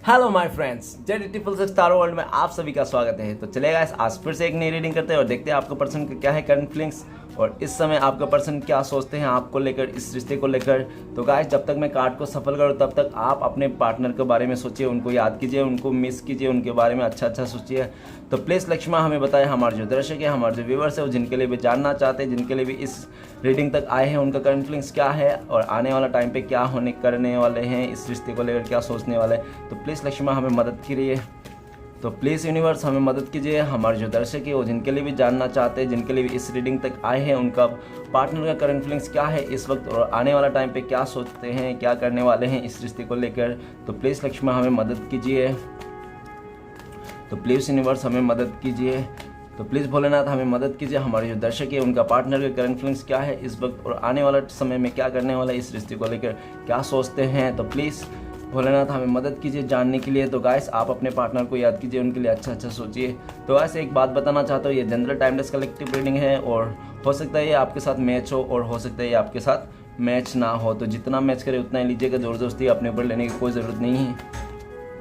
Hello my friends, Z triple से star world में आप सभी का स्वागत है। तो चलेगा आज फिर से एक नई रीडिंग करते हैं और देखते हैं आपका पर्सन का क्या है करंट फीलिंग्स और इस समय आपका पर्सन क्या सोचते हैं आपको लेकर, इस रिश्ते को लेकर। तो गाइस, जब तक मैं कार्ड को सफल करूँ तब तक आप अपने पार्टनर के बारे में सोचिए, उनको याद कीजिए, उनको मिस कीजिए, उनके बारे में अच्छा सोचिए। तो प्लीज़ लक्ष्मा हमें बताएं, हमारे जो दर्शक है, हमारे जो व्यूवर्स है, वो जिनके लिए भी जानना चाहते हैं, जिनके लिए भी इस रीडिंग तक आए हैं, उनका करंट फीलिंग्स क्या है और आने वाला टाइम पे क्या होने करने वाले हैं, इस रिश्ते को लेकर क्या सोचने वाले हैं। तो प्लीज़ लक्ष्मा हमें मदद कीजिए। तो प्लीज़ यूनिवर्स हमें मदद कीजिए। हमारे जो दर्शक है वो जिनके लिए भी जानना चाहते हैं, जिनके लिए भी इस रीडिंग तक आए हैं, उनका पार्टनर का करंट फीलिंग्स क्या है इस वक्त और आने वाला टाइम पे क्या सोचते हैं, क्या करने वाले हैं इस रिश्ते को लेकर। तो प्लीज़ लक्ष्मा हमें मदद कीजिए। तो प्लीज़ यूनिवर्स हमें मदद कीजिए। तो प्लीज़ भोलेनाथ हमें मदद कीजिए। हमारे जो दर्शक है उनका पार्टनर के करंट फीलिंग्स क्या है इस वक्त और आने वाला समय में क्या करने वाला है, इस रिश्ते को लेकर क्या सोचते हैं। तो प्लीज़ भोलेनाथ हमें मदद कीजिए जानने के लिए। तो गाइस, आप अपने पार्टनर को याद कीजिए, उनके लिए अच्छा सोचिए। तो गाइस, एक बात बताना चाहता हूँ, ये जनरल टाइमलेस कलेक्टिव रीडिंग है और हो सकता है ये आपके साथ मैच हो और हो सकता है ये आपके साथ मैच ना हो। तो जितना मैच करे उतना ही लीजिएगा, ज़ोर ज़बरदस्ती अपने ऊपर लेने की कोई ज़रूरत नहीं है।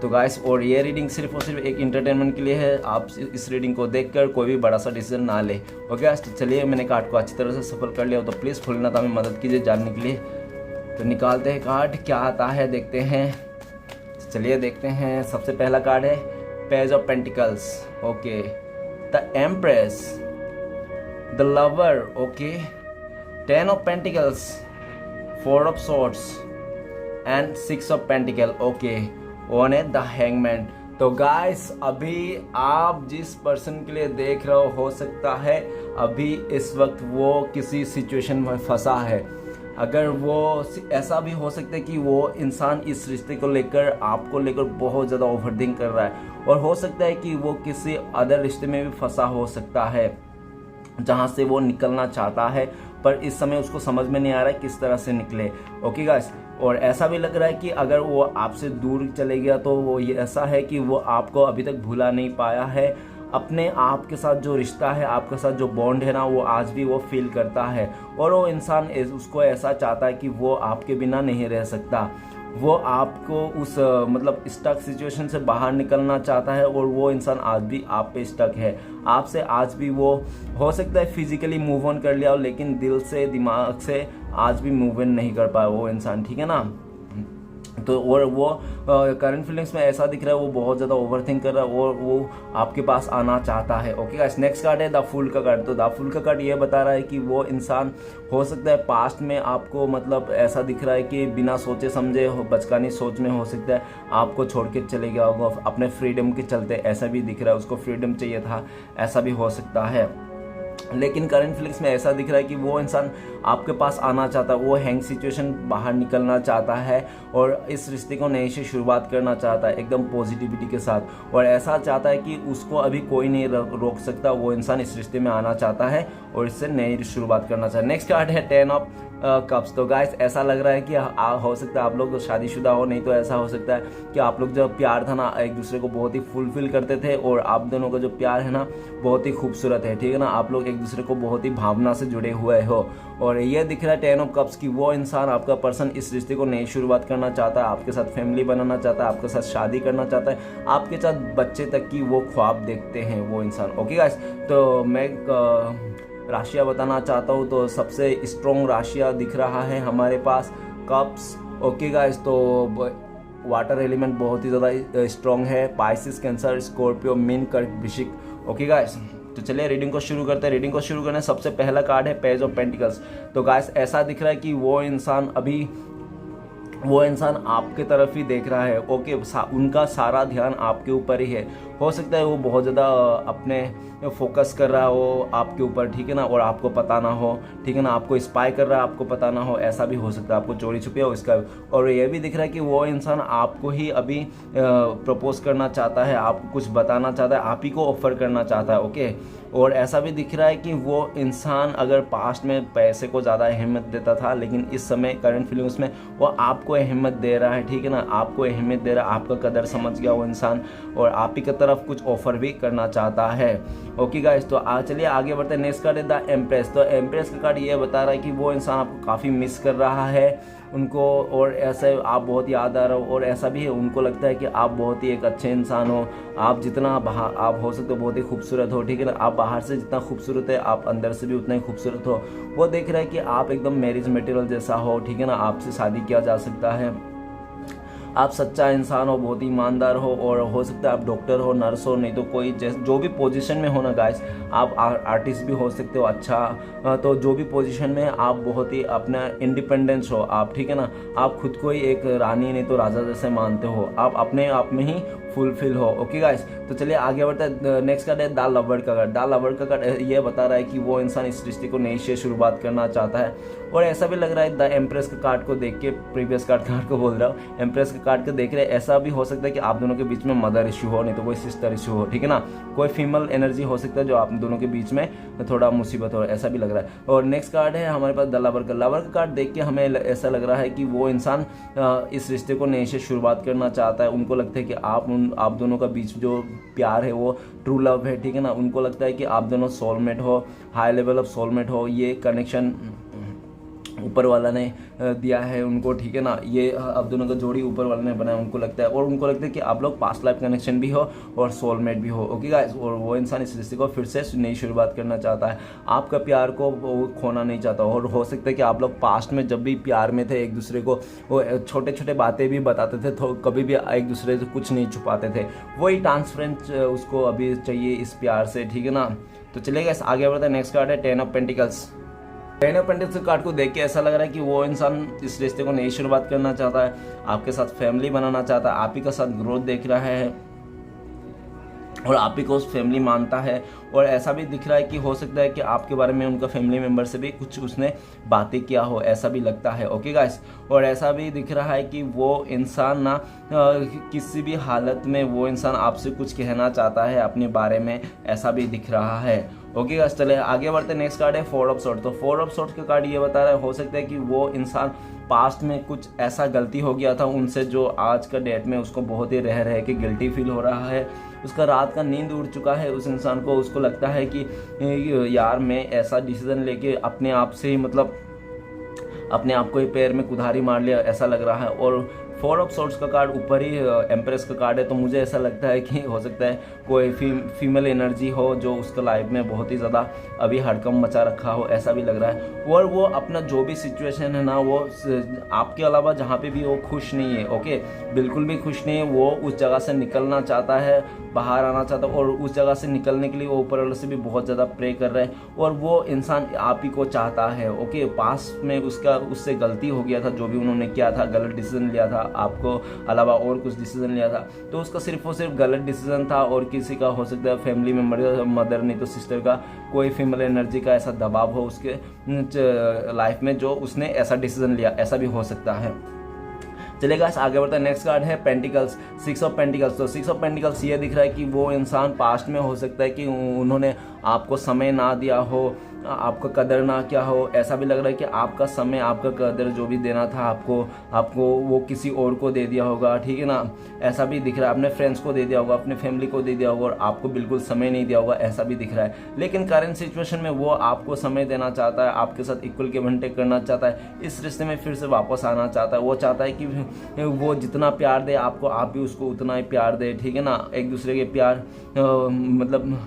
तो गाइस, और ये रीडिंग सिर्फ और सिर्फ एक इंटरटेनमेंट के लिए है। आप इस रीडिंग को देखकर कोई भी बड़ा सा डिसीजन ना ले। ओके गाइस, तो चलिए, मैंने कार्ड को अच्छी तरह से सफल कर लिया। तो प्लीज़ भोलेनाथ हमें मदद कीजिए जानने के लिए। तो निकालते हैं कार्ड, क्या आता है देखते हैं। चलिए देखते हैं। सबसे पहला कार्ड है page of pentacles. Okay, the empress, the lover, okay, 10 of pentacles, 4 of swords and 6 of pentacle. Okay, one है द हैंगमैन। तो गाइस, अभी आप जिस पर्सन के लिए देख रहे हो सकता है अभी इस वक्त वो किसी सिचुएशन में फंसा है। अगर वो ऐसा भी हो सकता है कि वो इंसान इस रिश्ते को लेकर, आपको लेकर बहुत ज़्यादा ओवरथिंक कर रहा है और हो सकता है कि वो किसी अदर रिश्ते में भी फंसा हो सकता है जहाँ से वो निकलना चाहता है, पर इस समय उसको समझ में नहीं आ रहा है किस तरह से निकले। ओके गाइस, और ऐसा भी लग रहा है कि अगर वो आपसे दूर चले गया तो वो ये ऐसा है कि वो आपको अभी तक भुला नहीं पाया है। अपने आप के साथ जो रिश्ता है, आपके साथ जो बॉन्ड है ना, वो आज भी वो फील करता है और वो इंसान उसको ऐसा चाहता है कि वो आपके बिना नहीं रह सकता। वो आपको उस मतलब स्टक सिचुएशन से बाहर निकलना चाहता है और वो इंसान आज भी आप पे स्टक है। आपसे आज भी वो हो सकता है फिजिकली मूव ऑन कर लिया हो, लेकिन दिल से, दिमाग से आज भी मूव ऑन नहीं कर पाया वो इंसान, ठीक है ना। तो और वो करंट फीलिंग्स में ऐसा दिख रहा है वो बहुत ज़्यादा ओवरथिंक कर रहा है और वो आपके पास आना चाहता है। ओके गाइस, नेक्स्ट कार्ड है द फूल का कार्ड। तो द फूल का कार्ड ये बता रहा है कि वो इंसान हो सकता है पास्ट में आपको मतलब ऐसा दिख रहा है कि बिना सोचे समझे, बचकानी सोच में हो सकता है आपको छोड़ के चले गया होगा अपने फ्रीडम के चलते। ऐसा भी दिख रहा है, उसको फ्रीडम चाहिए था, ऐसा भी हो सकता है। लेकिन करंट फीलिंग्स में ऐसा दिख रहा है कि वो इंसान आपके पास आना चाहता है, वो हैंग सिचुएशन बाहर निकलना चाहता है और इस रिश्ते को नई से शुरुआत करना चाहता है एकदम पॉजिटिविटी के साथ, और ऐसा चाहता है कि उसको अभी कोई नहीं रोक सकता। वो इंसान इस रिश्ते में आना चाहता है और इससे नई शुरुआत करना चाहता है। नेक्स्ट कार्ड है 10 ऑफ कप्स। तो गाइस, ऐसा लग रहा है कि हो सकता है आप लोग शादीशुदा हो, नहीं तो ऐसा हो सकता है कि आप लोग जो प्यार था ना एक दूसरे को बहुत ही फुलफिल करते थे और आप दोनों का जो प्यार है ना बहुत ही खूबसूरत है, ठीक है ना। आप लोग एक दूसरे को बहुत ही भावना से जुड़े हुए हो और ये दिख रहा है 10 ऑफ कप्स की वो इंसान, आपका पर्सन इस रिश्ते को नई शुरुआत करना चाहता है, आपके साथ फैमिली बनाना चाहता है, आपके साथ शादी करना चाहता है, आपके साथ बच्चे तक की वो ख्वाब देखते हैं वो इंसान। ओके गाइस, तो मैं राशियाँ बताना चाहता हूँ। तो सबसे स्ट्रॉन्ग राशियाँ दिख रहा है हमारे पास कप्स। ओके गाइस, तो वाटर एलिमेंट बहुत ही ज़्यादा स्ट्रॉन्ग है, पाइसिस, कैंसर, स्कॉर्पियो, मीन, कर्क, वृश्चिक। ओके गाइस, तो चलिए रीडिंग को शुरू करते हैं। रीडिंग को शुरू करने सबसे पहला कार्ड है पेज ऑफ पेंटिकल्स। तो गाइस, ऐसा दिख रहा है कि वो इंसान आपके तरफ ही देख रहा है। ओके, उनका सारा ध्यान आपके ऊपर ही है। हो सकता है वो बहुत ज़्यादा अपने फोकस कर रहा हो आपके ऊपर, ठीक है ना, और आपको पता ना हो, ठीक है ना। आपको स्पाई कर रहा है, आपको पता ना हो, ऐसा भी हो सकता है, आपको चोरी छुपी हो इसका। और ये भी दिख रहा है कि वो इंसान आपको ही अभी प्रपोज करना चाहता है, आपको कुछ बताना चाहता है, आप ही को ऑफर करना चाहता है। ओके, और ऐसा भी दिख रहा है कि वो इंसान अगर पास्ट में पैसे को ज़्यादा अहमियत देता था, लेकिन इस समय करंट फीलिंग्स में वो आपको अहमियत दे रहा है, ठीक है ना। आपको अहमियत दे रहा है, आपका कदर समझ गया वो इंसान और आप ही की तरफ कुछ ऑफर भी करना चाहता है। ओके गाइस, तो चलिए आगे बढ़ते हैं। नेक्स्ट कार्ड है द एम्प्रेस। तो एम्प्रेस का कार्ड ये बता रहा है कि वो इंसान आपको काफ़ी मिस कर रहा है उनको, और ऐसे आप बहुत यादगार हो, और ऐसा भी है उनको लगता है कि आप बहुत ही एक अच्छे इंसान हो, आप जितना बाहर आप हो सकते हो बहुत ही खूबसूरत हो, ठीक है ना, आप बाहर से जितना खूबसूरत है आप अंदर से भी उतना ही खूबसूरत हो। वो देख रहा है कि आप एकदम मैरिज मटेरियल जैसा हो, ठीक है ना, आपसे शादी किया जा सकता है, आप सच्चा इंसान हो, बहुत ही ईमानदार हो, और हो सकता है आप डॉक्टर हो, नर्स हो, नहीं तो कोई जो भी पोजीशन में हो ना गाइस, आप आर्टिस्ट भी हो सकते हो, अच्छा तो जो भी पोजीशन में आप बहुत ही अपना इंडिपेंडेंस हो आप, ठीक है ना, आप खुद को ही एक रानी नहीं तो राजा जैसे मानते हो, आप अपने आप में ही फुलफिल हो। ओके गाइस, तो चलिए आगे बढ़ते हैं। नेक्स्ट कार्ड है द लवर का कार्ड। द लवर का कार्ड ये बता रहा है कि वो इंसान इस रिश्ते को नई से शुरुआत करना चाहता है, और ऐसा भी लग रहा है द एम्प्रेस के कार्ड को देख के, प्रीवियस कार्ड को बोल रहा हूँ, एम्प्रेस के कार्ड को देख रहे हैं, ऐसा भी हो सकता है कि आप दोनों के बीच में मदर इशू हो, नहीं तो कोई सिस्टर इशू हो, ठीक है ना, कोई फीमेल एनर्जी हो सकता है जो आप दोनों के बीच में थोड़ा मुसीबत हो, ऐसा भी लग रहा है। और नेक्स्ट कार्ड है हमारे पास द लवर का। लवर का कार्ड देख के हमें ऐसा लग रहा है कि वो इंसान इस रिश्ते को नई से शुरुआत करना चाहता है, उनको लगता है कि आप दोनों का बीच जो प्यार है वो ट्रू लव है, ठीक है ना, उनको लगता है कि आप दोनों सोलमेट हो, हाई लेवल ऑफ सोलमेट हो, ये कनेक्शन ऊपर वाला ने दिया है उनको, ठीक है ना, ये आप दोनों का जोड़ी ऊपर वाला ने बनाया, उनको लगता है, और उनको लगता है कि आप लोग पास्ट लाइफ कनेक्शन भी हो और सोलमेट भी हो। ओके गाइस, और वो इंसान इस रिश्ते को फिर से नई शुरुआत करना चाहता है, आपका प्यार को वो खोना नहीं चाहता, और हो सकता है कि आप लोग पास्ट में जब भी प्यार में थे एक दूसरे को वो छोटे छोटे बातें भी बताते थे, तो कभी भी एक दूसरे से कुछ नहीं छुपाते थे, वही ट्रांसपेरेंस उसको अभी चाहिए इस प्यार से, ठीक है ना। तो चलिए गाइस आगे बढ़ते हैं। नेक्स्ट कार्ड है 10 of pentacles. 10 of pentacles card को देख के ऐसा लग रहा है कि वो इंसान इस रिश्ते को नई शुरुआत करना चाहता है, आपके साथ फैमिली बनाना चाहता है, आप ही का साथ ग्रोथ देख रहा है, और आप ही को उस फैमिली मानता है, और ऐसा भी दिख रहा है कि हो सकता है कि आपके बारे में उनका फैमिली मेंबर से भी कुछ उसने बातें किया हो, ऐसा भी लगता है। ओके गाइस, और ऐसा भी दिख रहा है कि वो इंसान ना किसी भी हालत में वो इंसान आपसे कुछ कहना चाहता है अपने बारे में, ऐसा भी दिख रहा है। ओके गाइस, चले आगे बढ़ते। नेक्स्ट कार्ड है 4 ऑफ सोर्ड्स। तो 4 ऑफ सोर्ड्स का कार्ड ये बता रहा है हो सकता है कि वो इंसान पास्ट में कुछ ऐसा गलती हो गया था उनसे जो आज का डेट में उसको बहुत ही रह के गिल्टी फील हो रहा है, उसका रात का नींद उड़ चुका है उस इंसान को, उसको लगता है कि यार मैं ऐसा डिसीजन लेके अपने आप से ही मतलब अपने आप को ही पैर में कुल्हाड़ी मार लिया, ऐसा लग रहा है। और 4 ऑफ सोर्ड्स का कार्ड ऊपर ही एम्प्रेस का कार्ड है, तो मुझे ऐसा लगता है कि हो सकता है कोई फीमेल एनर्जी हो जो उसका लाइफ में बहुत ही ज़्यादा अभी हड़कंप मचा रखा हो, ऐसा भी लग रहा है। और वो अपना जो भी सिचुएशन है ना, वो आपके अलावा जहाँ पे भी वो खुश नहीं है, ओके, बिल्कुल भी खुश नहीं है, वो उस जगह से निकलना चाहता है, बाहर आना चाहता है, और उस जगह से निकलने के लिए वो ऊपर वाले से भी बहुत ज़्यादा प्रे कर रहा है, और वो इंसान आप ही को चाहता है। ओके, पास में उससे गलती हो गया था, जो भी उन्होंने किया था, गलत डिसीजन लिया था, आपको अलावा और कुछ डिसीजन लिया था, तो उसका सिर्फ और सिर्फ गलत डिसीजन था, और किसी का हो सकता है फैमिली मेम्बर, मदर नहीं तो सिस्टर का, कोई फीमेल एनर्जी का ऐसा दबाव हो उसके लाइफ में जो उसने ऐसा डिसीजन लिया, ऐसा भी हो सकता है। चलेगा आगे बढ़ता है। नेक्स्ट कार्ड है पेंटिकल्स, 6 ऑफ पेंटिकल्स। तो 6 ऑफ पेंटिकल्स ये दिख रहा है कि वो इंसान पास्ट में हो सकता है कि उन्होंने आपको समय ना दिया हो, आपका कदर ना क्या हो, ऐसा भी लग रहा है कि आपका समय, आपका कदर जो भी देना था आपको वो किसी और को दे दिया होगा, ठीक है ना, ऐसा भी दिख रहा है, अपने फ्रेंड्स को दे दिया होगा, अपने फैमिली को दे दिया होगा, और आपको बिल्कुल समय नहीं दिया होगा, ऐसा भी दिख रहा है। लेकिन करंट सिचुएशन में वो आपको समय देना चाहता है, आपके साथ इक्वल के घंटे करना चाहता है, इस रिश्ते में फिर से वापस आना चाहता है, वो चाहता है कि वो जितना प्यार दे आपको, आप भी उसको उतना ही प्यार दे, ठीक है ना, एक दूसरे के प्यार मतलब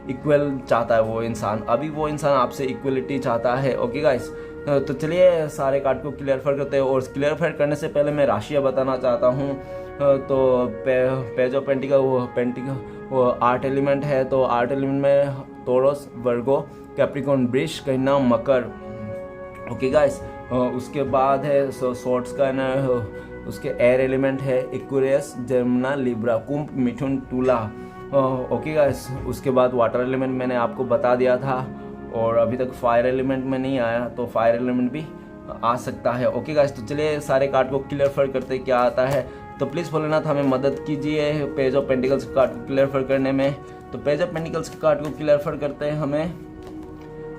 इक्वल चाहता है वो इंसान, अभी वो इंसान आपसे इक्वलिटी चाहता है। ओके गाइस, तो चलिए सारे कार्ड को क्लियरफाई करते हैं, और क्लियरफाई करने से पहले मैं राशियाँ बताना चाहता हूँ। तो पेज ऑफ पेंटिकल वो 8 एलिमेंट है, तो 8 एलिमेंट में टोरस, वर्गो, कैप्रिकॉर्न, वृष, कन्या, मकर। ओके गाइस, उसके बाद है सोर्ड्स का ना, उसके एयर एलिमेंट है एक्वेरियस, जेमिनी, लिब्रा, कुंभ, मिथुन, तुला। ओके गाइस, उसके बाद वाटर एलिमेंट मैंने आपको बता दिया था, और अभी तक फायर एलिमेंट में नहीं आया, तो फायर एलिमेंट भी आ सकता है। ओके गाइस, तो चलिए सारे कार्ड को क्लियरफाई करते क्या आता है। तो प्लीज़ भोलेनाथ हमें मदद कीजिए पेज ऑफ पेंटिकल्स कार्ड को क्लियरफाई करने में। तो पेज ऑफ पेंटिकल्स कार्ड को क्लियरफाई करते हैं हमें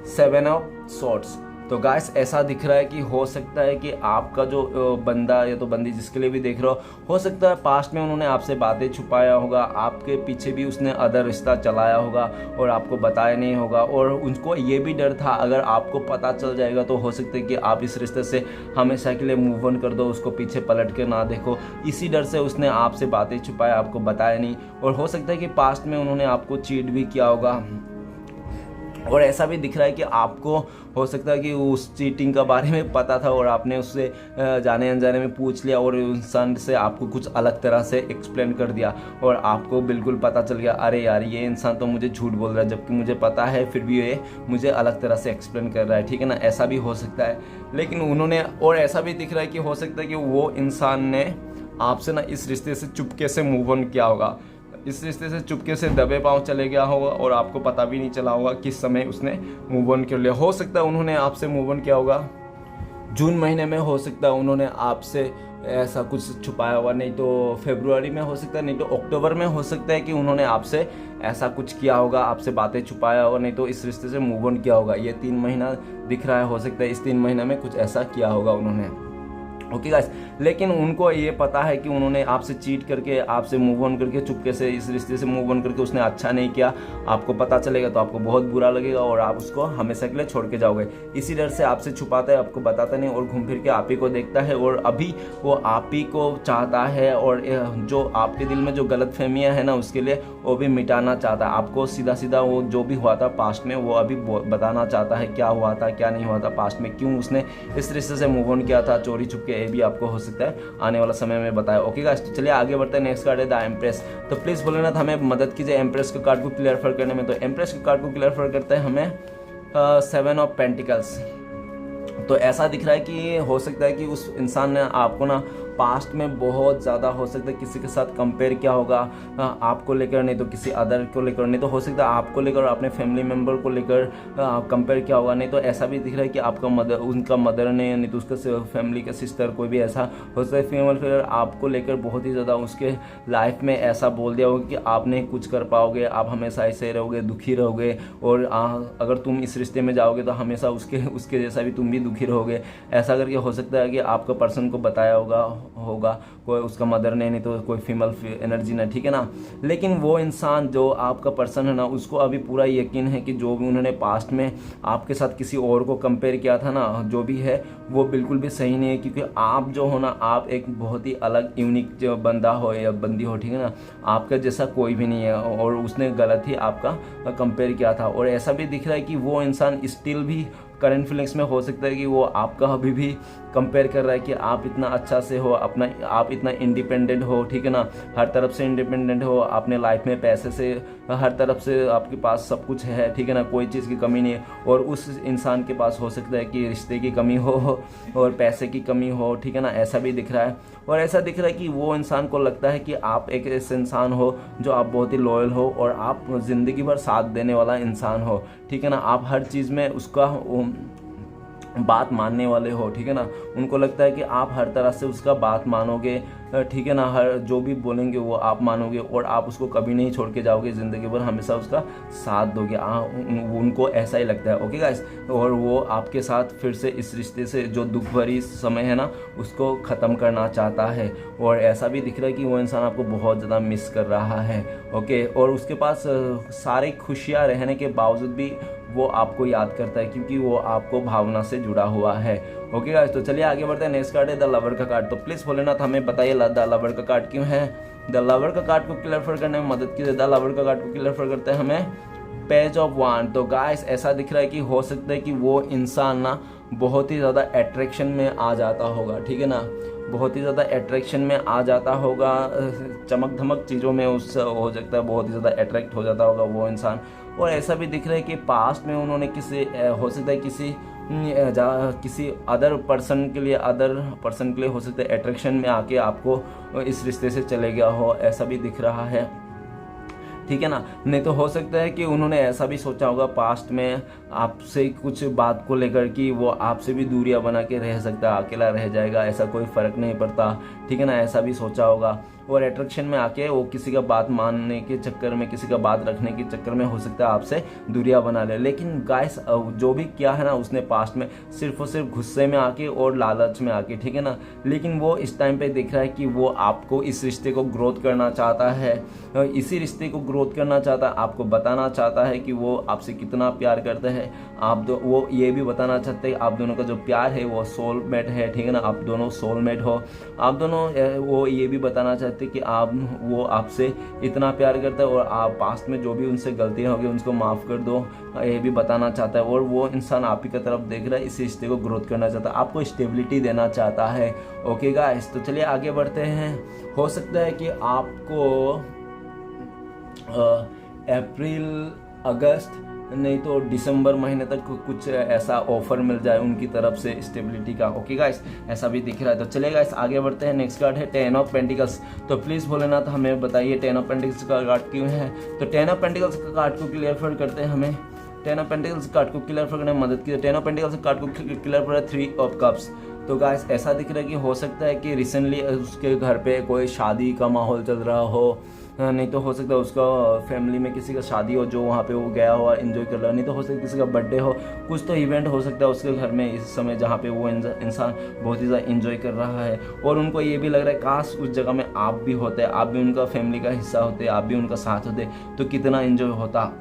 7 ऑफ सोर्ड्स। तो गाइस ऐसा दिख रहा है कि हो सकता है कि आपका जो बंदा या तो बंदी जिसके लिए भी देख रहे हो सकता है पास्ट में उन्होंने आपसे बातें छुपाया होगा, आपके पीछे भी उसने अदर रिश्ता चलाया होगा और आपको बताया नहीं होगा, और उनको ये भी डर था अगर आपको पता चल जाएगा तो हो सकता है कि आप इस रिश्ते से हमेशा के लिए मूव ऑन कर दो, उसको पीछे पलट के ना देखो। इसी डर से उसने आपसे बातें छुपाया, आपको बताया नहीं, और हो सकता है कि पास्ट में उन्होंने आपको चीट भी किया होगा। और ऐसा भी दिख रहा है कि आपको हो सकता है कि उस चीटिंग का बारे में पता था और आपने उससे जाने अनजाने में पूछ लिया और इंसान से आपको कुछ अलग तरह से एक्सप्लेन कर दिया और आपको बिल्कुल पता चल गया, अरे यार ये इंसान तो मुझे झूठ बोल रहा है, जबकि मुझे पता है फिर भी ये मुझे अलग तरह से एक्सप्लेन कर रहा है, ठीक है ना। ऐसा भी हो सकता है। लेकिन उन्होंने, और ऐसा भी दिख रहा है कि हो सकता है कि वो इंसान ने आपसे ना इस रिश्ते से चुपके से मूव ऑन किया होगा, इस रिश्ते से चुपके से दबे पाँव चले गया होगा और आपको पता भी नहीं चला होगा किस समय उसने मूव ऑन कर लिया। हो सकता है उन्होंने आपसे मूव ऑन किया होगा जून महीने में, हो सकता है उन्होंने आपसे ऐसा कुछ छुपाया होगा, नहीं तो फरवरी में हो सकता है, नहीं तो अक्टूबर में हो सकता है कि उन्होंने आपसे ऐसा कुछ किया होगा, आपसे बातें छुपाया होगा, नहीं तो इस रिश्ते से मूव ऑन किया होगा। ये 3 महीना दिख रहा है, हो सकता है इस 3 महीने में कुछ ऐसा किया होगा उन्होंने। ओके गाइस, लेकिन उनको ये पता है कि उन्होंने आपसे चीट करके, आपसे मूव ऑन करके, चुपके से इस रिश्ते से मूव ऑन करके उसने अच्छा नहीं किया, आपको पता चलेगा तो आपको बहुत बुरा लगेगा और आप उसको हमेशा के लिए छोड़ के जाओगे। इसी डर से आपसे छुपाता है, आपको बताता नहीं और घूम फिर के आप ही को देखता है और अभी वो आप ही को चाहता है और जो आपके दिल में जो गलत फहमियाँ है ना उसके लिए वो भी मिटाना चाहता है। आपको सीधा सीधा वो जो भी हुआ था पास्ट में वो अभी बताना चाहता है, क्या हुआ था क्या नहीं हुआ था पास्ट में, क्यों उसने इस रिश्ते से मूव ऑन किया था चोरी छुपके, ये भी आपको हो सकता है आने वाला समय में बताया। ओके गाइस, तो चलिए आगे बढ़ते हैं। नेक्स्ट कार्ड है द एम्प्रेस। तो प्लीज भोलेनाथ हमें मदद कीजिए एम्प्रेस के कार्ड को क्लियर करने में। तो एम्प्रेस के कार्ड को क्लियर करते हैं हमें 7 ऑफ पेंटिकल्स। तो ऐसा दिख रहा है कि हो सकता है कि उस इंसान ने आपको ना पास्ट में बहुत ज़्यादा हो सकता है किसी के साथ कंपेयर किया होगा, आपको लेकर, नहीं तो किसी अदर को लेकर, नहीं तो हो सकता है आपको लेकर अपने फैमिली मेम्बर को लेकर कंपेयर किया होगा, नहीं तो ऐसा भी दिख रहा है कि आपका मदर, उनका मदर ने, नहीं तो उसका फैमिली का सिस्टर कोई भी ऐसा हो सकता है फीमेल फिगर आपको लेकर बहुत ही ज़्यादा उसके लाइफ में ऐसा बोल दिया होगा कि आप नहीं कुछ कर पाओगे, आप हमेशा ऐसे रहोगे, दुखी रहोगे और अगर तुम इस रिश्ते में जाओगे तो हमेशा उसके जैसा भी तुम भी दुखी रहोगे। ऐसा करके हो सकता है कि आपका पर्सन को बताया होगा कोई उसका मदर ने, नहीं तो कोई फीमेल एनर्जी ने, ठीक है ना। लेकिन वो इंसान जो आपका पर्सन है ना उसको अभी पूरा यकीन है कि जो भी उन्होंने पास्ट में आपके साथ किसी और को कंपेयर किया था ना, जो भी है वो बिल्कुल भी सही नहीं है, क्योंकि आप जो हो ना, आप एक बहुत ही अलग यूनिक जो बंदा हो या बंदी हो, ठीक है ना, आपका जैसा कोई भी नहीं है और उसने गलत ही आपका कंपेयर किया था। और ऐसा भी दिख रहा है कि वो इंसान स्टिल भी करंट फीलिंग्स में हो सकता है कि वो आपका अभी भी कंपेयर कर रहा है कि आप इतना अच्छा से हो, अपना आप इतना इंडिपेंडेंट हो, ठीक है ना, हर तरफ से इंडिपेंडेंट हो, अपने लाइफ में पैसे से हर तरफ से आपके पास सब कुछ है, ठीक है ना, कोई चीज़ की कमी नहीं है। और उस इंसान के पास हो सकता है कि रिश्ते की कमी हो और पैसे की कमी हो, ठीक है ना, ऐसा भी दिख रहा है। और ऐसा दिख रहा है कि वो इंसान को लगता है कि आप एक ऐसे इंसान हो जो आप बहुत ही लॉयल हो और आप ज़िंदगी भर साथ देने वाला इंसान हो, ठीक है ना, आप हर चीज़ में उसका बात मानने वाले हो, ठीक है ना। उनको लगता है कि आप हर तरह से उसका बात मानोगे, ठीक है ना, हर जो भी बोलेंगे वो आप मानोगे और आप उसको कभी नहीं छोड़ के जाओगे, ज़िंदगी भर हमेशा उसका साथ दोगे। उनको ऐसा ही लगता है। ओके गाइस, और वो आपके साथ फिर से इस रिश्ते से जो दुख भरी समय है ना उसको ख़त्म करना चाहता है। और ऐसा भी दिख रहा है कि वो इंसान आपको बहुत ज़्यादा मिस कर रहा है। ओके, और उसके पास सारी खुशियाँ रहने के बावजूद भी वो आपको याद करता है क्योंकि वो आपको भावना से जुड़ा हुआ है। ओके गाइस, तो चलिए आगे बढ़ते हैं। नेक्स्ट कार्ड है द लवर का कार्ड। तो प्लीज़ भोलेनाथ हमें बताइए द लवर का कार्ड क्यों है। द लवर का कार्ड को क्लियर करने में मदद कीजिए। द लवर का कार्ड को क्लियर करते हैं हमें पेज ऑफ वांड। तो गाइस ऐसा दिख रहा है कि हो सकता है कि वो इंसान ना बहुत ही ज़्यादा अट्रैक्शन में आ जाता होगा, ठीक है ना, बहुत ही ज़्यादा अट्रैक्शन में आ जाता होगा, चमक धमक चीज़ों में उस हो सकता है बहुत ही ज़्यादा अट्रैक्ट हो जाता होगा वो इंसान। और ऐसा भी दिख रहा है कि पास्ट में उन्होंने किसी हो सकता है किसी अदर पर्सन के लिए हो सकता है अट्रैक्शन में आके आपको इस रिश्ते से चले गया हो, ऐसा भी दिख रहा है, ठीक है ना। नहीं तो हो सकता है कि उन्होंने ऐसा भी सोचा होगा पास्ट में आपसे कुछ बात को लेकर कि वो आपसे भी दूरियां बना के रह सकता है, अकेला रह जाएगा, ऐसा कोई फ़र्क नहीं पड़ता, ठीक है ना, ऐसा भी सोचा होगा। और अट्रैक्शन में आके वो किसी का बात मानने के चक्कर में, किसी का बात रखने के चक्कर में हो सकता है आपसे दूरियां बना ले। लेकिन गाइस जो भी किया है ना उसने पास्ट में सिर्फ और सिर्फ गुस्से में आके और लालच में आके, ठीक है ना। लेकिन वो इस टाइम पे दिख रहा है कि वो आपको इस रिश्ते को ग्रोथ करना चाहता है, इसी रिश्ते को ग्रोथ करना चाहता है, आपको बताना चाहता है कि वो आपसे कितना प्यार करते हैं। वो ये भी बताना चाहते हैं आप दोनों का जो प्यार है वो सोलमेट है, ठीक है ना, आप दोनों सोलमेट हो। आप दोनों वो ये भी बताना चाहते हैं कि वो आपसे इतना प्यार करता है और आप पास्ट में जो भी उनसे गलतियां होगी उनको माफ़ कर दो, ये भी बताना चाहता है। और वो इंसान आप ही की तरफ देख रहा है, इस रिश्ते को ग्रोथ करना चाहता है, आपको स्टेबिलिटी देना चाहता है। ओके गाइस, तो चलिए आगे बढ़ते हैं। हो सकता है कि आपको अप्रैल, अगस्त नहीं तो दिसंबर महीने तक कुछ ऐसा ऑफर मिल जाए उनकी तरफ से स्टेबिलिटी का। ओके गाइस, ऐसा भी दिख रहा है। तो चलिए गाइस आगे बढ़ते हैं। नेक्स्ट कार्ड है 10 ऑफ पेंटिकल्स। तो प्लीज़ भोलेनाथ हमें बताइए 10 ऑफ पेंटिकल्स का कार्ड क्यों है। तो 10 ऑफ पेंटिकल्स का कार्ड को क्लियर करते हैं। हमें 10 ऑफ पेंटिकल्स कार्ड को क्लियर करने में मदद की। 10 ऑफ पेंटिकल्स कार्ड को क्लियर कर 3 ऑफ कप्स। तो गाइस ऐसा दिख रहा है कि हो सकता है कि रिसेंटली उसके घर पे कोई शादी का माहौल चल रहा हो, नहीं तो हो सकता है उसका फैमिली में किसी का शादी हो जो वहाँ पे वो गया हुआ एंजॉय कर रहा है, नहीं तो हो सकता है किसी का बर्थडे हो, कुछ तो इवेंट हो सकता है उसके घर में इस समय जहाँ पे वो इंसान बहुत ही ज़्यादा एंजॉय कर रहा है। और उनको ये भी लग रहा है काश उस जगह में आप भी होते, आप भी उनका फैमिली का हिस्सा होते, आप भी उनका साथ होते तो कितना एंजॉय होता,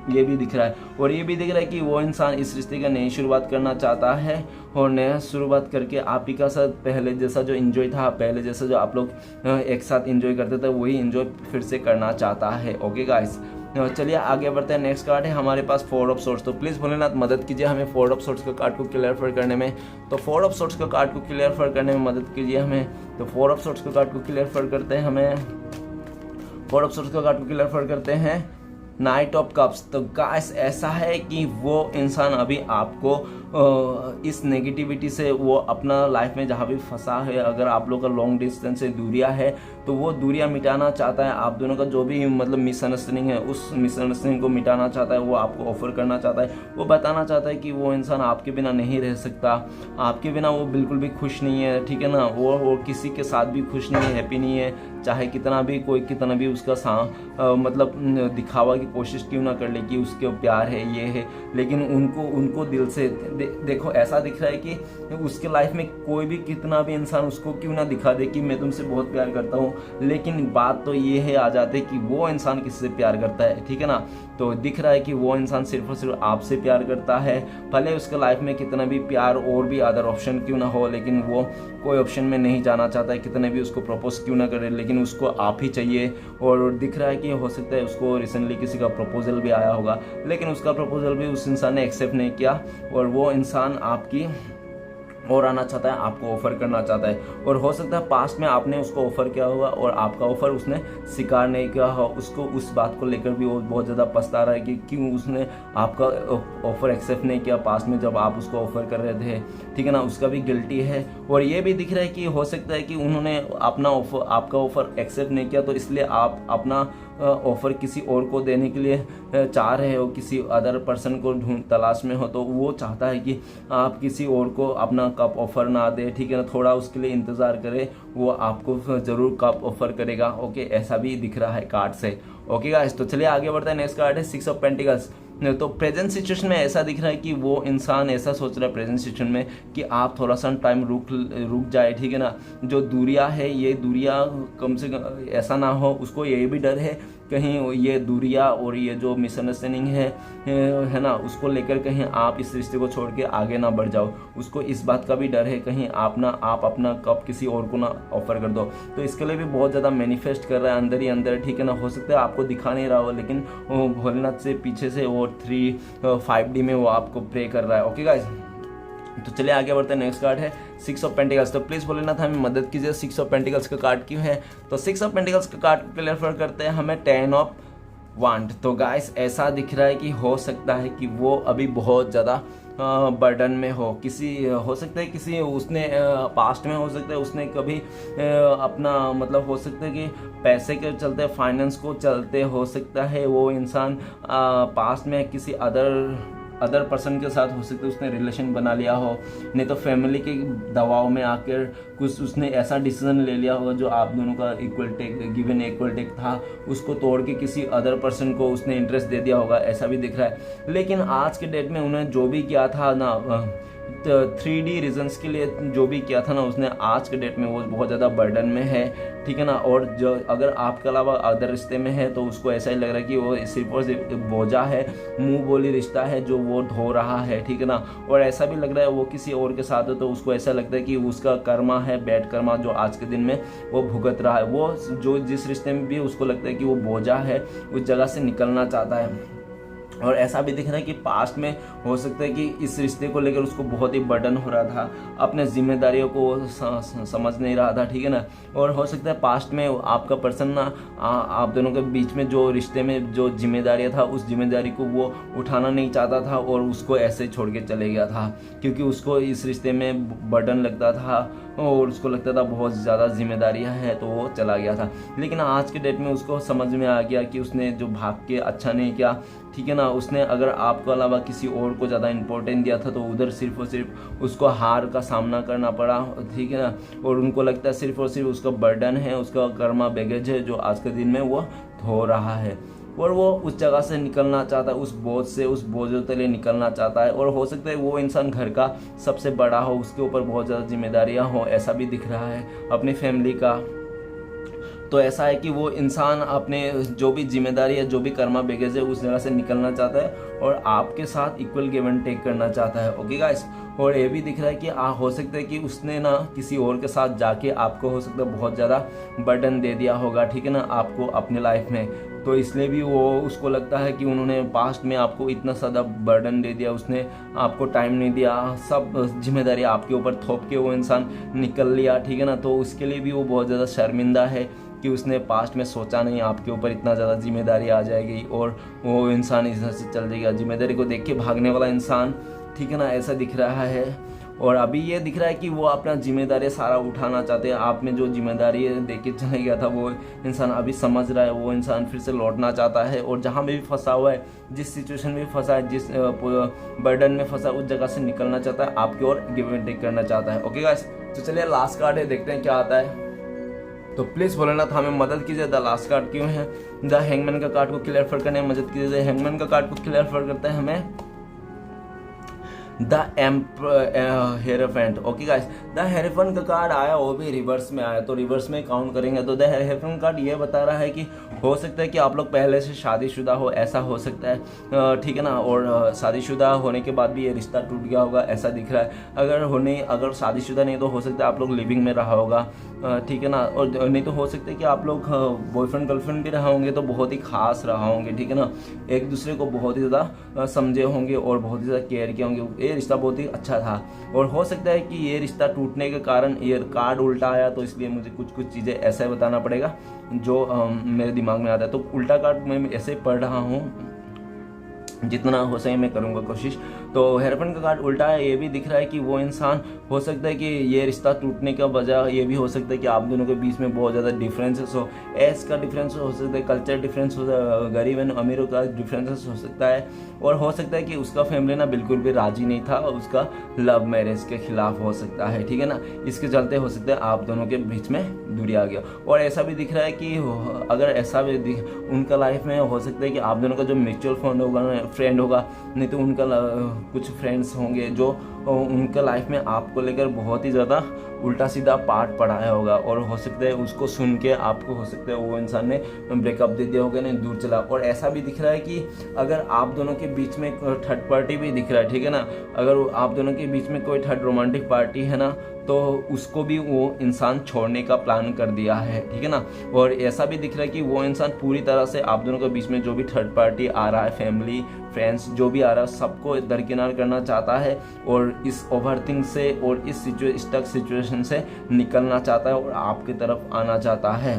ये भी दिख रहा है। और ये भी दिख रहा है कि वो इंसान इस रिश्ते का नई शुरुआत करना चाहता है और नया शुरुआत करके आप ही का साथ पहले जैसा जो एंजॉय था, पहले जैसा जो आप लोग एक साथ एंजॉय करते थे वही एंजॉय फिर से करना चाहता है। ओके गाइस, चलिए आगे बढ़ते हैं। नेक्स्ट कार्ड है हमारे पास 4 ऑफ सोर्ट्स। तो प्लीज़ भोलेनाथ मदद कीजिए हमें 4 ऑफ सोर्ट्स का कार्ड को क्लियर करने में। तो 4 ऑफ सोर्ट्स का कार्ड को क्लियर करने में मदद कीजिए हमें। तो 4 ऑफ सोर्ट्स का कार्ड को क्लियर करते हैं हमें। 4 ऑफ सोर्ट्स का कार्ड को क्लियर करते हैं नाइट ऑफ कप्स। तो गाइस ऐसा है कि वो इंसान अभी आपको इस नेगेटिविटी से वो अपना लाइफ में जहाँ भी फंसा है, अगर आप लोग का लॉन्ग डिस्टेंस से दूरियां है तो वो दूरियां मिटाना चाहता है। आप दोनों का जो भी मतलब मिसअंडरस्टैंडिंग है उस मिसअंडरस्टैंडिंग को मिटाना चाहता है, वो आपको ऑफर करना चाहता है, वो बताना चाहता है कि वो इंसान आपके बिना नहीं रह सकता, आपके बिना वो बिल्कुल भी खुश नहीं है, ठीक है ना। वो किसी के साथ भी खुश नहीं है, हैप्पी नहीं है, चाहे कितना भी कोई कितना भी उसका मतलब दिखावा की कोशिश क्यों ना कर ले कि उसके प्यार है ये है, लेकिन उनको दिल से देखो ऐसा दिख रहा है कि उसके लाइफ में कोई भी कितना भी इंसान उसको क्यों ना दिखा दे कि मैं तुमसे बहुत प्यार करता हूँ, लेकिन बात तो ये है आ जाते कि वो इंसान किससे प्यार करता है, ठीक है ना। तो दिख रहा है कि वो इंसान सिर्फ और सिर्फ आपसे प्यार करता है, भले उसके लाइफ में कितना भी प्यार और भी अदर ऑप्शन क्यों ना हो, लेकिन वो कोई ऑप्शन में नहीं जाना चाहता है, कितने भी उसको प्रपोज क्यों ना करे, लेकिन उसको आप ही चाहिए। और दिख रहा है कि हो सकता है उसको रिसेंटली किसी का प्रपोजल भी आया होगा, लेकिन उसका प्रपोजल भी उस इंसान ने एक्सेप्ट नहीं किया और वो इंसान आपकी और आना चाहता है, आपको ऑफर करना चाहता है। और हो सकता है पास्ट में आपने उसको ऑफर किया होगा और आपका ऑफर उसने स्वीकार नहीं किया हो, उसको उस बात को लेकर भी वो बहुत ज़्यादा पछता रहा है कि क्यों उसने आपका ऑफर एक्सेप्ट नहीं किया पास्ट में जब आप उसको ऑफर कर रहे थे, ठीक है ना, उसका भी गिल्टी है। और ये भी दिख रहा है कि हो सकता है कि उन्होंने अपना ऑफर आपका ऑफर एक्सेप्ट नहीं किया, तो इसलिए आप अपना ऑफर किसी और को देने के लिए चाह रहे हो, किसी अदर पर्सन को तलाश में हो, तो वो चाहता है कि आप किसी और को अपना कप ऑफर ना दे, ठीक है ना, थोड़ा उसके लिए इंतज़ार करे, वो आपको ज़रूर कप ऑफर करेगा। ओके, ऐसा भी दिख रहा है कार्ड से। ओके गाइस, तो चलिए आगे बढ़ते हैं। नेक्स्ट कार्ड है 6 ऑफ पेंटिकल्स। तो प्रेजेंट सिचुएशन में ऐसा दिख रहा है कि वो इंसान ऐसा सोच रहा है प्रेजेंट सिचुएशन में कि आप थोड़ा सा टाइम रुक जाए, ठीक है ना। जो दूरियां है ये दूरियां कम से कम ऐसा ना हो, उसको ये भी डर है कहीं ये दूरियां और ये जो मिसअंडरस्टैंडिंग है ना, उसको लेकर कहीं आप इस रिश्ते को छोड़ के आगे ना बढ़ जाओ, उसको इस बात का भी डर है कहीं आप अपना कप किसी और को ना ऑफर कर दो। तो इसके लिए भी बहुत ज़्यादा मैनिफेस्ट कर रहा है अंदर ही अंदर, ठीक है ना। हो सकता है आपको दिखा नहीं रहा हो, लेकिन भोलेनाथ से पीछे से वो 3-5D में वो आपको प्रे कर रहा है। ओके गाइस, तो चलिए आगे बढ़ते हैं। नेक्स्ट कार्ड है 6 ऑफ पेंटिकल्स। तो प्लीज़ भोलेनाथ हमें मदद कीजिए 6 ऑफ पेंटिकल्स का कार्ड क्यों है। तो 6 ऑफ पेंटिकल्स का कार्ड को क्लियर करते हैं हमें 10 ऑफ वांड। तो गाइस ऐसा दिख रहा है कि हो सकता है कि वो अभी बहुत ज़्यादा बर्डन में हो, हो सकता है किसी उसने पास्ट में हो सकता है उसने कभी अपना मतलब हो सकता है कि पैसे के चलते, फाइनेंस को चलते हो सकता है वो इंसान पास्ट में किसी अदर अदर पर्सन के साथ हो सकता है उसने रिलेशन बना लिया हो, नहीं तो फैमिली के दबाव में आकर कुछ उसने ऐसा डिसीजन ले लिया होगा जो आप दोनों का equal take given equal take था, उसको तोड़ के किसी अदर पर्सन को उसने इंटरेस्ट दे दिया होगा, ऐसा भी दिख रहा है। लेकिन आज के डेट में उन्होंने जो भी किया था ना 3D रीजन्स के लिए जो भी किया था ना उसने, आज के डेट में वो बहुत ज़्यादा बर्डन में है, ठीक है ना। और जो अगर आपके अलावा अदर रिश्ते में है तो उसको ऐसा ही लग रहा है कि वो सिर्फ और सिर्फ बोझा है, मुंह बोली रिश्ता है जो वो ढो रहा है, ठीक है ना। और ऐसा भी लग रहा है वो किसी और के साथ है तो उसको ऐसा लगता है कि उसका कर्मा है, बैड कर्मा जो आज के दिन में वो भुगत रहा है। वो जो जिस रिश्ते में भी उसको लगता है कि वो बोझा है, उस जगह से निकलना चाहता है। और ऐसा भी दिख रहा है कि पास्ट में हो सकता है कि इस रिश्ते को लेकर उसको बहुत ही बर्डन हो रहा था, अपने जिम्मेदारियों को समझ नहीं रहा था, ठीक है ना। और हो सकता है पास्ट में आपका पर्सन ना आप दोनों के बीच में जो रिश्ते में जो जिम्मेदारियां था उस जिम्मेदारी को वो उठाना नहीं चाहता था और उसको ऐसे छोड़ के चले गया था, क्योंकि उसको इस रिश्ते में बर्डन लगता था और उसको लगता था बहुत ज़्यादा जिम्मेदारियां हैं, तो वो चला गया था। लेकिन आज के डेट में उसको समझ में आ गया कि उसने जो भाग के अच्छा नहीं किया, ठीक है ना। उसने अगर आपको अलावा किसी और को ज़्यादा इम्पोर्टेंस दिया था तो उधर सिर्फ और सिर्फ उसको हार का सामना करना पड़ा, ठीक है ना। और उनको लगता है सिर्फ और सिर्फ उसका बर्डन है, उसका कर्मा बैगेज है जो आज के दिन में वो धो रहा है। और वो उस जगह से निकलना चाहता है, उस बोझ से, उस बोझों तले निकलना चाहता है। और हो सकता है वो इंसान घर का सबसे बड़ा हो, उसके ऊपर बहुत ज़्यादा जिम्मेदारियां हो, ऐसा भी दिख रहा है अपनी फैमिली का। तो ऐसा है कि वो इंसान अपने जो भी जिम्मेदारी है, जो भी कर्मा बैगेज है, उस जगह से निकलना चाहता है और आपके साथ इक्वल गिव एंड टेक करना चाहता है। Okay guys. और ये भी दिख रहा है कि हो सकता है कि उसने ना किसी और के साथ जाके आपको हो सकता है बहुत ज़्यादा बर्डन दे दिया होगा, ठीक है ना, आपको अपने लाइफ में। तो इसलिए भी वो उसको लगता है कि उन्होंने पास्ट में आपको इतना ज़्यादा बर्डन दे दिया, उसने आपको टाइम नहीं दिया, सब जिम्मेदारी आपके ऊपर थोप के वो इंसान निकल लिया, ठीक है ना। तो उसके लिए भी वो बहुत ज़्यादा शर्मिंदा है कि उसने पास्ट में सोचा नहीं आपके ऊपर इतना ज़्यादा जिम्मेदारी आ जाएगी और वो इंसान इस तरह से चल जाएगा, जिम्मेदारी को देख के भागने वाला इंसान, ठीक है ना, ऐसा दिख रहा है। और अभी ये दिख रहा है कि वो अपना जिम्मेदारी सारा उठाना चाहते हैं। आप में जो जिम्मेदारी दे के चले गया था वो इंसान अभी समझ रहा है, वो इंसान फिर से लौटना चाहता है और जहाँ में भी फंसा हुआ है, जिस सिचुएशन में फंसा है, जिस बर्डन में फंसा है, उस जगह से निकलना चाहता है, आपकी ओर गिव एंड टेक करना चाहता है। ओके गाइस, तो चलिए लास्ट कार्ड है, देखते हैं क्या आता है। तो प्लीज़ भोलेनाथ हमें मदद कीजिए। द लास्ट कार्ड क्यों है? द हैंगमैन का कार्ड को क्लियर करने में मदद कीजिए। हैंगमैन का कार्ड को क्लियर करता है हमें the hierophant. Okay guys, the hierophant का कार्ड आया, वो भी रिवर्स में आया, तो रिवर्स में काउंट करेंगे तो द हेरोफेंट कार्ड ये बता रहा है कि हो सकता है कि आप लोग पहले से शादीशुदा हो, ऐसा हो सकता है, ठीक है ना। और शादीशुदा होने के बाद भी ये रिश्ता टूट गया होगा, ऐसा दिख रहा है। अगर शादीशुदा नहीं तो हो सकता है आप लोग लिविंग में रहा होगा, ठीक है ना। और नहीं तो हो सकता है कि आप लोग बॉयफ्रेंड गर्लफ्रेंड भी रहा होंगे तो बहुत ही खास रहा होंगे, ठीक है ना। एक दूसरे को बहुत ही ज़्यादा समझे होंगे और बहुत ही ज़्यादा केयर किए होंगे, ये रिश्ता बहुत ही अच्छा था। और हो सकता है कि ये रिश्ता टूटने के कारण ये कार्ड उल्टा आया, तो इसलिए मुझे कुछ कुछ चीज़ें ऐसा ही बताना पड़ेगा जो मेरे दिमाग में आता है। तो उल्टा कार्ड मैं ऐसे पढ़ रहा हूँ, जितना हो सके मैं करूँगा कोशिश। तो हेरोफेंट का कार्ड उल्टा है, ये भी दिख रहा है कि वो इंसान हो सकता है कि ये रिश्ता टूटने का वजह ये भी हो सकता है कि आप दोनों के बीच में बहुत ज़्यादा डिफरेंसेस हो, एज का डिफरेंस हो सकता है, कल्चर डिफरेंस हो, गरीब एंड अमीरों का डिफरेंसेस हो सकता है। और हो सकता है कि उसका फैमिली ना बिल्कुल भी राजी नहीं था और उसका लव मैरिज के खिलाफ हो सकता है, ठीक है ना। इसके चलते हो सकता है आप दोनों के बीच में दूरी आ गया। और ऐसा भी दिख रहा है कि अगर ऐसा भी उनका लाइफ में हो सकता है कि आप दोनों का जो म्यूचुअल फ्रेंड होगा, नहीं तो उनका कुछ फ्रेंड्स होंगे जो उनका लाइफ में आपको लेकर बहुत ही ज़्यादा उल्टा सीधा पार्ट पढ़ाया होगा। और हो सकता है उसको सुन के आपको हो सकता है वो इंसान ने ब्रेकअप दे दिया होगा, नहीं दूर चला। और ऐसा भी दिख रहा है कि अगर आप दोनों के बीच में थर्ड पार्टी भी दिख रहा है, ठीक है ना। अगर आप दोनों के बीच में कोई थर्ड रोमांटिक पार्टी है ना, तो उसको भी वो इंसान छोड़ने का प्लान कर दिया है, ठीक है ना। और ऐसा भी दिख रहा है कि वो इंसान पूरी तरह से आप दोनों के बीच में जो भी थर्ड पार्टी आ रहा है, फैमिली फ्रेंड्स जो भी आ रहा है, सबको दरकिनार करना चाहता है और इस ओवरथिंक से और इस स्टक सिचुएशन से निकलना चाहता है और आपकी तरफ आना चाहता है।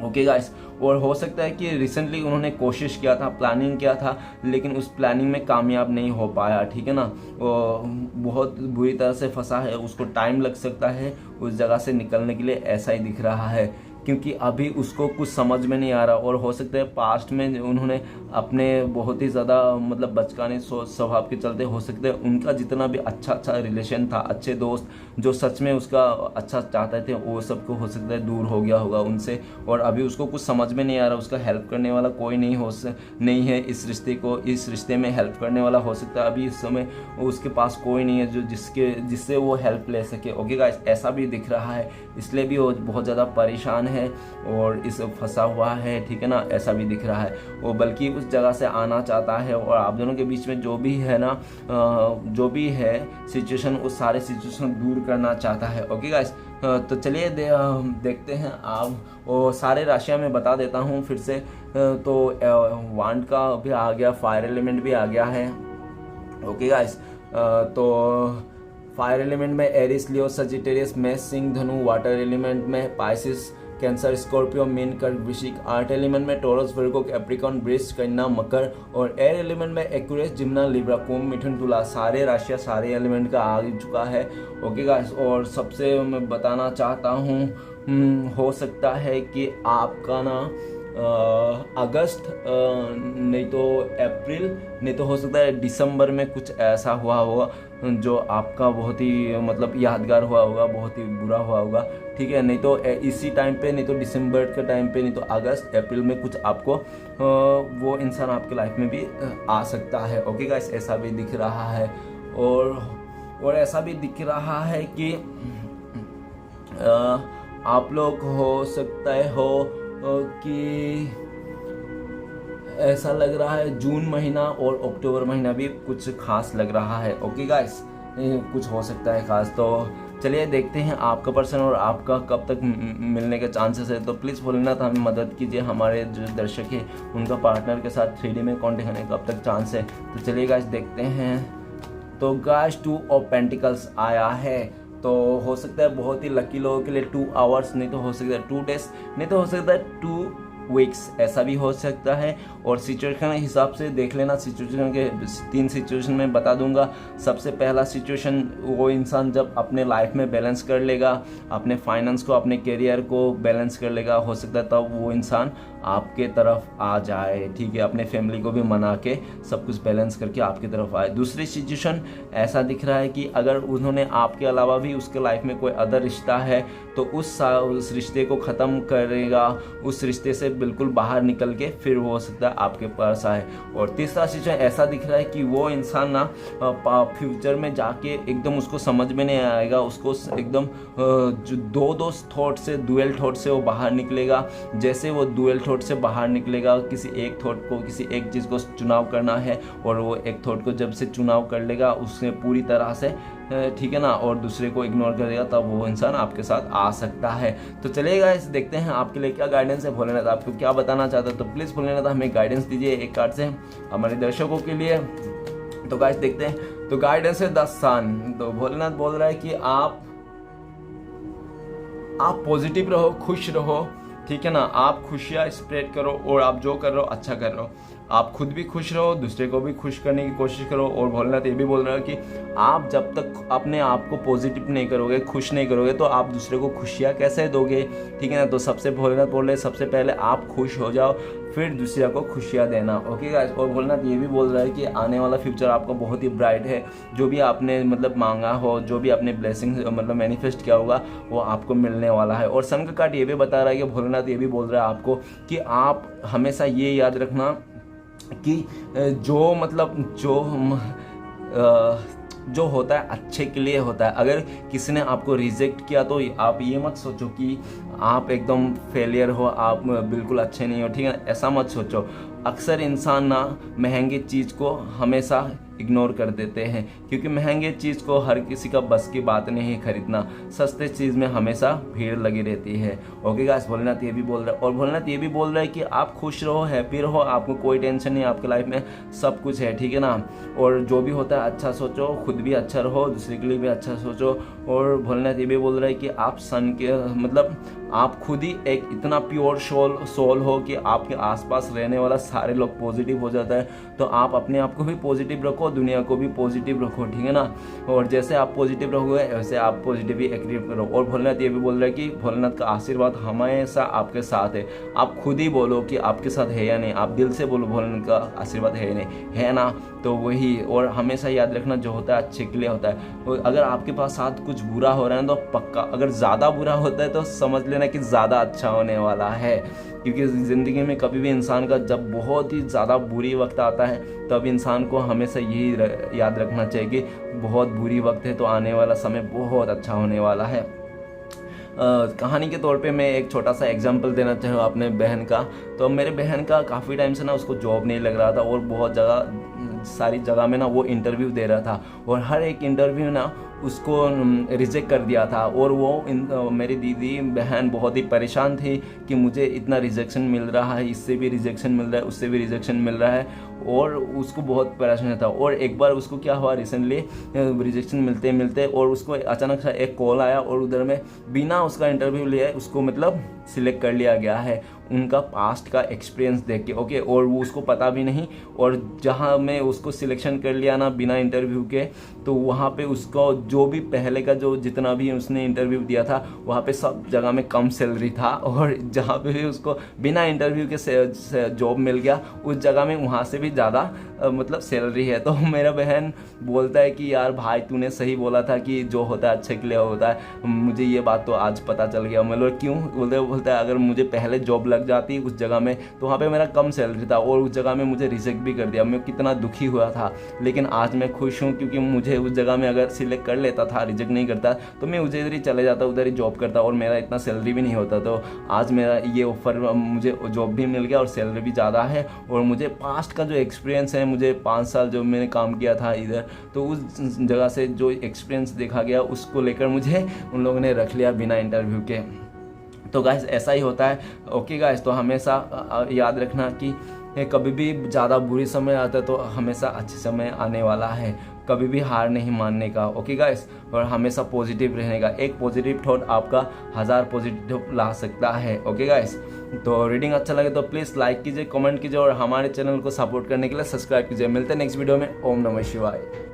ओके गाइस, और हो सकता है कि रिसेंटली उन्होंने कोशिश किया था, प्लानिंग किया था, लेकिन उस प्लानिंग में कामयाब नहीं हो पाया, ठीक है ना। वो बहुत बुरी तरह से फंसा है, उसको टाइम लग सकता है उस जगह से निकलने के लिए, ऐसा ही दिख रहा है। क्योंकि अभी उसको कुछ समझ में नहीं आ रहा, और हो सकता है पास्ट में उन्होंने अपने बहुत ही ज़्यादा मतलब बचकाने स्वभाव के चलते हो सकता है उनका जितना भी अच्छा रिलेशन था, अच्छे दोस्त जो सच में उसका अच्छा चाहते थे, वो सबको हो सकता है दूर हो गया होगा उनसे, और अभी उसको कुछ समझ में नहीं आ रहा, उसका हेल्प करने वाला कोई नहीं है, इस रिश्ते में हेल्प करने वाला हो सकता है अभी इस समय उसके पास कोई नहीं है जो जिससे वो हेल्प ले सके। ओके गाइस, ऐसा भी दिख रहा है, इसलिए भी वो बहुत ज़्यादा परेशान है और इस फंसा हुआ है, ठीक है ना, ऐसा भी दिख रहा है। वो बल्कि उस जगह से आना चाहता है, और आप दोनों के बीच में जो भी है ना, जो भी है सिचुएशन, उस सारे सिचुएशन दूर करना चाहता है। ओके गाइस, तो चलिए देखते हैं आप, वो सारे राशियाँ मैं बता देता हूँ फिर से। तो वांड का भी आ गया, फायर एलिमेंट भी आ गया है। ओके गाइस, तो फायर एलिमेंट में एरिस, लियो, सजिटेरियस, मेष, सिंह, धनु। वाटर एलिमेंट में पाइसिस, कैंसर, स्कॉर्पियो, मीन, कर्क, वृश्चिक। आर्ट एलिमेंट में टॉरस, वर्गो, कैप्रिकॉर्न, वृष, कन्या, मकर। और एयर एलिमेंट में एक्वेरियस, जिम्ना, लिब्रा, कुंभ, मिथुन, तुला। सारे राशियाँ सारे एलिमेंट का आ चुका है। ओके गाइस, और सबसे मैं बताना चाहता हूँ, हो सकता है कि आपका ना अगस्त नहीं तो अप्रैल नहीं तो हो सकता है दिसंबर में कुछ ऐसा हुआ होगा जो आपका बहुत ही मतलब यादगार हुआ होगा, बहुत ही बुरा हुआ होगा, ठीक है। नहीं तो इसी टाइम पे, नहीं तो दिसंबर के टाइम पे, नहीं तो अगस्त अप्रैल में कुछ आपको वो इंसान आपके लाइफ में भी आ सकता है। ओके गाइस, ऐसा भी दिख रहा है। और ऐसा भी दिख रहा है कि आप लोग हो सकता है कि ऐसा लग रहा है जून महीना और अक्टूबर महीना भी कुछ खास लग रहा है। ओके गाइस, कुछ हो सकता है खास। तो चलिए देखते हैं आपका पर्सन और आपका कब तक मिलने के चांसेस है। तो प्लीज़ भोलेनाथ हमें मदद कीजिए, हमारे जो दर्शक हैं उनका पार्टनर के साथ 3D में कॉन्टेक्ट करने कब तक चांस है। तो चलिए गाइस देखते हैं। तो गाइस 2 ऑफ पेंटिकल्स आया है, तो हो सकता है बहुत ही लकी लोगों के लिए 2 आवर्स, नहीं तो हो सकता है 2 डेज, नहीं तो हो सकता है 2 वीक्स, ऐसा भी हो सकता है। और सिचुएशन के हिसाब से देख लेना, सिचुएशन के 3 सिचुएशन में बता दूंगा। सबसे पहला सिचुएशन, वो इंसान जब अपने लाइफ में बैलेंस कर लेगा, अपने फाइनेंस को, अपने करियर को बैलेंस कर लेगा, हो सकता है तब वो इंसान आपके तरफ आ जाए, ठीक है, अपने फैमिली को भी मना के सब कुछ बैलेंस करके आपकी तरफ आए। दूसरी सिचुएशन ऐसा दिख रहा है कि अगर उन्होंने आपके अलावा भी उसके लाइफ में कोई अदर रिश्ता है तो उस रिश्ते को ख़त्म करेगा, उस रिश्ते से बिल्कुल बाहर निकल के फिर वो हो सकता है आपके पास आए। और तीसरा सिचुएशन ऐसा दिख रहा है कि वो इंसान ना फ्यूचर में जाके एकदम उसको समझ में नहीं आएगा, उसको एकदम जो दो थॉट से, डुअल थॉट से वो बाहर निकलेगा। जैसे वो डुअल थॉट से बाहर निकलेगा, किसी एक थॉट को, किसी एक चीज़ को चुनाव करना है, और वो एक थॉट को जब से चुनाव कर लेगा उससे पूरी तरह से, ठीक है ना, और दूसरे को इग्नोर करेगा, तब वो इंसान आपके साथ आ सकता है। तो चलिएगा इस देखते हैं आपके लिए क्या गाइडेंस है, भोलेनाथ आपको क्या बताना चाहता है। तो प्लीज़ भोलेनाथ हमें गाइडेंस दीजिए एक कार्ड से हमारे दर्शकों के लिए। तो गाइस देखते हैं। तो गाइडेंस है 10 सन। तो भोलेनाथ बोल रहा है कि आप पॉजिटिव रहो, खुश रहो, ठीक है ना, आप खुशियाँ स्प्रेड करो, और आप जो कर रहे हो अच्छा कर रहे हो, आप खुद भी खुश रहो, दूसरे को भी खुश करने की कोशिश करो। और भोलेनाथ ये भी बोल रहा है कि आप जब तक अपने आप को पॉजिटिव नहीं करोगे, खुश नहीं करोगे, तो आप दूसरे को खुशियाँ कैसे दोगे, ठीक है ना। तो सबसे भोलेनाथ बोल रहे हैं सबसे पहले आप खुश हो जाओ, फिर दूसरे को खुशियाँ देना। ओके गाइस, और भोलेनाथ ये भी बोल रहा है कि आने वाला फ्यूचर आपका बहुत ही ब्राइट है। जो भी आपने मतलब मांगा हो, जो भी आपने ब्लेसिंग मतलब मैनिफेस्ट किया होगा, वो आपको मिलने वाला है। और सन का कार्ड ये भी बता रहा है कि भोलेनाथ ये भी बोल रहा है आपको कि आप हमेशा ये याद रखना कि जो होता है अच्छे के लिए होता है। अगर किसी ने आपको रिजेक्ट किया तो आप ये मत सोचो कि आप एकदम फेलियर हो, आप बिल्कुल अच्छे नहीं हो, ठीक है, ऐसा मत सोचो। अक्सर इंसान ना महंगी चीज़ को हमेशा इग्नोर कर देते हैं, क्योंकि महंगे चीज़ को हर किसी का बस की बात नहीं है खरीदना। सस्ते चीज़ में हमेशा भीड़ लगी रहती है। ओके गाइस, भोलेनाथ ये भी बोल रहा है। और भोलेनाथ ये भी बोल रहा है कि आप खुश रहो, हैप्पी रहो, आपको कोई टेंशन नहीं, आपके लाइफ में सब कुछ है, ठीक है ना। और जो भी होता है अच्छा सोचो, खुद भी अच्छा रहो, दूसरे के लिए भी अच्छा सोचो। और भोलेनाथ ये भी बोल रहा है कि आप सन के मतलब आप खुद ही एक इतना प्योर सोल हो कि आपके आसपास रहने वाला सारे लोग पॉजिटिव हो जाता है। तो आप अपने आप को भी पॉजिटिव रखो रखो, दुनिया को भी पॉजिटिव रखो, ठीक है ना। और जैसे आप पॉजिटिव रहोगे वैसे आप पॉजिटिव ही एक्टिव करो। और भोलेनाथ ये भी बोल रहा है कि भोलेनाथ का आशीर्वाद हमेशा आपके साथ है। आप खुद ही बोलो कि आपके साथ है या नहीं, आप दिल से बोलो भोलेनाथ का आशीर्वाद है या नहीं, है ना। तो वही, और हमेशा याद रखना जो होता है अच्छे के लिए होता है। अगर आपके पास साथ कुछ बुरा हो रहा है तो पक्का, अगर ज़्यादा बुरा होता है तो समझ लेना कि ज़्यादा अच्छा होने वाला है। क्योंकि ज़िंदगी में कभी भी इंसान का जब बहुत ही ज़्यादा बुरी वक्त आता है तब इंसान को हमेशा यही याद रखना चाहिए कि बहुत बुरी वक्त है तो आने वाला समय बहुत अच्छा होने वाला है। कहानी के तौर पे मैं एक छोटा सा एग्जांपल देना चाहूँ अपने बहन का। तो मेरे बहन का काफ़ी टाइम से ना उसको जॉब नहीं लग रहा था और बहुत सारी जगह में ना वो इंटरव्यू दे रहा था और हर एक इंटरव्यू ना उसको रिजेक्ट कर दिया था। और वो मेरी दीदी बहन बहुत ही परेशान थी कि मुझे इतना रिजेक्शन मिल रहा है, इससे भी रिजेक्शन मिल रहा है, उससे भी रिजेक्शन मिल रहा है, और उसको बहुत परेशान था। और एक बार उसको क्या हुआ, रिसेंटली रिजेक्शन मिलते मिलते और उसको अचानक से एक कॉल आया और उधर में बिना उसका इंटरव्यू लिया उसको मतलब सिलेक्ट कर लिया गया है उनका पास्ट का एक्सपीरियंस देख के, ओके। और वो उसको पता भी नहीं, और जहाँ मैं उसको सिलेक्शन कर लिया ना बिना इंटरव्यू के, तो वहाँ पे उसको जो भी पहले का जो जितना भी उसने इंटरव्यू दिया था वहाँ पे सब जगह में कम सैलरी था, और जहाँ पे भी उसको बिना इंटरव्यू के जॉब मिल गया उस जगह में वहाँ से भी ज़्यादा मतलब सैलरी है। तो मेरा बहन बोलता है कि यार भाई तूने सही बोला था कि जो होता है अच्छे के लिए होता है, मुझे ये बात तो आज पता चल गया। मतलब क्यों बोलता है अगर मुझे पहले जॉब लग जाती उस जगह में तो वहाँ पे मेरा कम सैलरी था और उस जगह में मुझे रिजेक्ट भी कर दिया, मैं कितना दुखी हुआ था। लेकिन आज मैं खुश हूँ क्योंकि मुझे उस जगह में अगर सिलेक्ट कर लेता था, रिजेक्ट नहीं करता, तो मैं उधर ही चले जाता, उधर ही जॉब करता और मेरा इतना सैलरी भी नहीं होता। तो आज मेरा ये ऑफर, मुझे जॉब भी मिल गया और सैलरी भी ज़्यादा है, और मुझे पास्ट का जो एक्सपीरियंस है, मुझे 5 साल जो मैंने काम किया था इधर, तो उस जगह से जो एक्सपीरियंस देखा गया उसको लेकर मुझे उन लोगों ने रख लिया बिना इंटरव्यू के। तो गाइस ऐसा ही होता है, ओके गाइस। तो हमेशा याद रखना कि कभी भी ज़्यादा बुरी समय आता है तो हमेशा अच्छे समय आने वाला है, कभी भी हार नहीं मानने का, ओके गाइस। और हमेशा पॉजिटिव रहने का, एक पॉजिटिव थॉट आपका 1000 पॉजिटिव ला सकता है, ओके गाइस। तो रीडिंग अच्छा लगे तो प्लीज़ लाइक कीजिए, कमेंट कीजिए और हमारे चैनल को सपोर्ट करने के लिए सब्सक्राइब कीजिए। मिलते हैं नेक्स्ट वीडियो में। ओम नमः शिवाय।